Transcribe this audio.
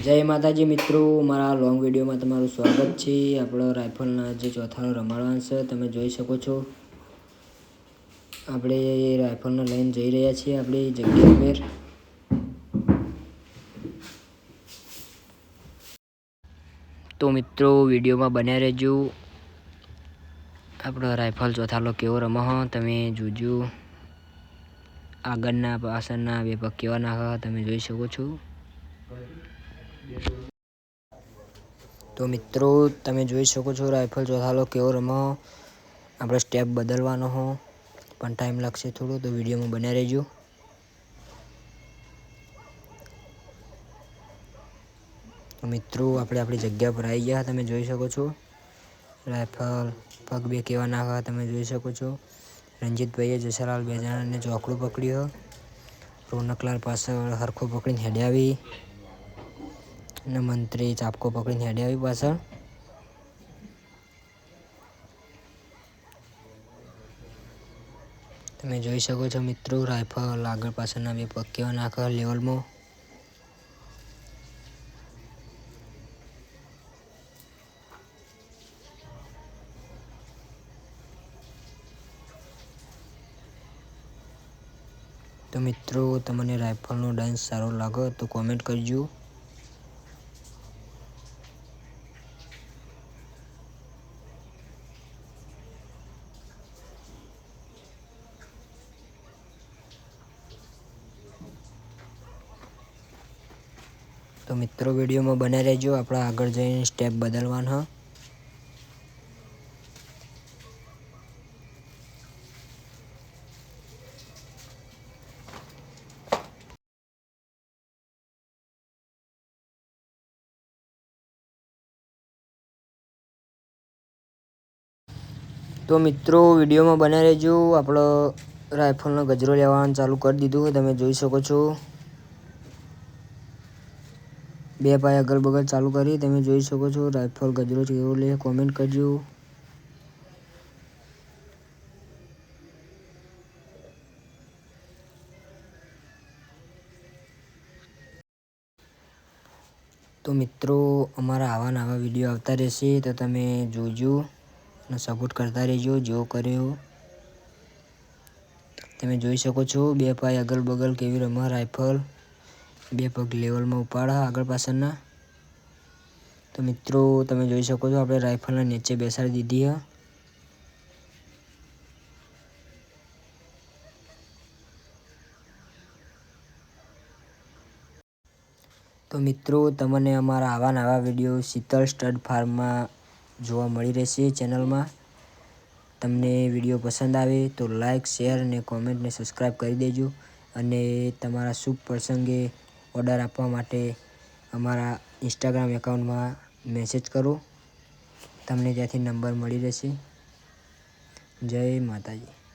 જય માતાજી મિત્રો, મારા લોંગ વિડીયોમાં તમારું સ્વાગત છે। આપણો રાઇફલના જે ચોથાનો રમાડવાનો છે તમે જોઈ શકો છો। આપણે રાઇફલને લઈને જઈ રહ્યા છીએ આપણી જગ્યા પર। તો મિત્રો વિડીયોમાં બન્યા રહેજો। આપણો રાઇફલ ચોથાલો કેવો રમો તમે જોજો। આગળના પાછળના બે પગ કેવા નાખે તમે જોઈ શકો છો। તો મિત્રો તમે જોઈ શકો છો રાઇફલ ચોથાલો કેવો રમો। આપણે સ્ટેપ બદલવાનો હો પણ ટાઈમ લાગશે થોડો, તો વિડીયોમાં બન્યા રહેજો। તો મિત્રો આપણે આપણી જગ્યા પર આવી ગયા તમે જોઈ શકો છો। રાઇફલ પગ બે કેવા નાખા તમે જોઈ શકો છો। રંજીતભાઈએ જસરાલ બે જણાને ચોકડું પકડ્યું। રોનકલાલ પાછળ હરખો પકડીને હેડે આવી અને મંત્રી ચાપકો પકડીને હેડે આવી પાછળ। તમે જોઈ શકો છો મિત્રો રાઇફલ આગળ પાછળના બે પગ કેવા નાખે લેવલમાં। તો મિત્રો તમને રાઇફલનો ડાન્સ સારો લાગે તો કોમેન્ટ કરજો। તો મિત્રો વિડીયોમાં બને રહેજો, આપણે આગળ જઈને સ્ટેપ બદલવાના। તો મિત્રો વિડીયોમાં બને રહેજો, આપણો રાઇફલનો ગજરો લેવાનું ચાલુ કરી દીધું તમે જોઈ શકો છો। બે પાય અગલ બગલ ચાલુ કરી તમે જોઈ શકો છો। રાઇફલ ગજરો કેવો લે કોમેન્ટ કરજો। તો મિત્રો અમારા આવા નવા વિડીયો આવતા રહેશે તો તમે જોજો અને સપોર્ટ કરતા રહેજો। જેવો કર્યો તમે જોઈ શકો છો। બે પાય અગલ બગલ કેવી રમે રાઇફલ, બે પગ લેવલમાં ઉપાડા આગળ પાછળના। તો મિત્રો તમે જોઈ શકો છો આપણે રાઇફલને નીચે બેસાડી દીધી છે। તો મિત્રો તમને અમારા આવા નવા વિડીયો શીતલ સ્ટડ ફાર્મમાં જોવા મળી રહેશે ચેનલમાં। તમને વિડીયો પસંદ આવે તો લાઇક શેર અને કોમેન્ટ ને સબસ્ક્રાઈબ કરી દેજો અને તમારા શુભ પ્રસંગે ઓર્ડર આપવા માટે અમારા ઇન્સ્ટાગ્રામ એકાઉન્ટમાં મેસેજ કરો, તમને ત્યાંથી નંબર મળી રહેશે। જય માતાજી।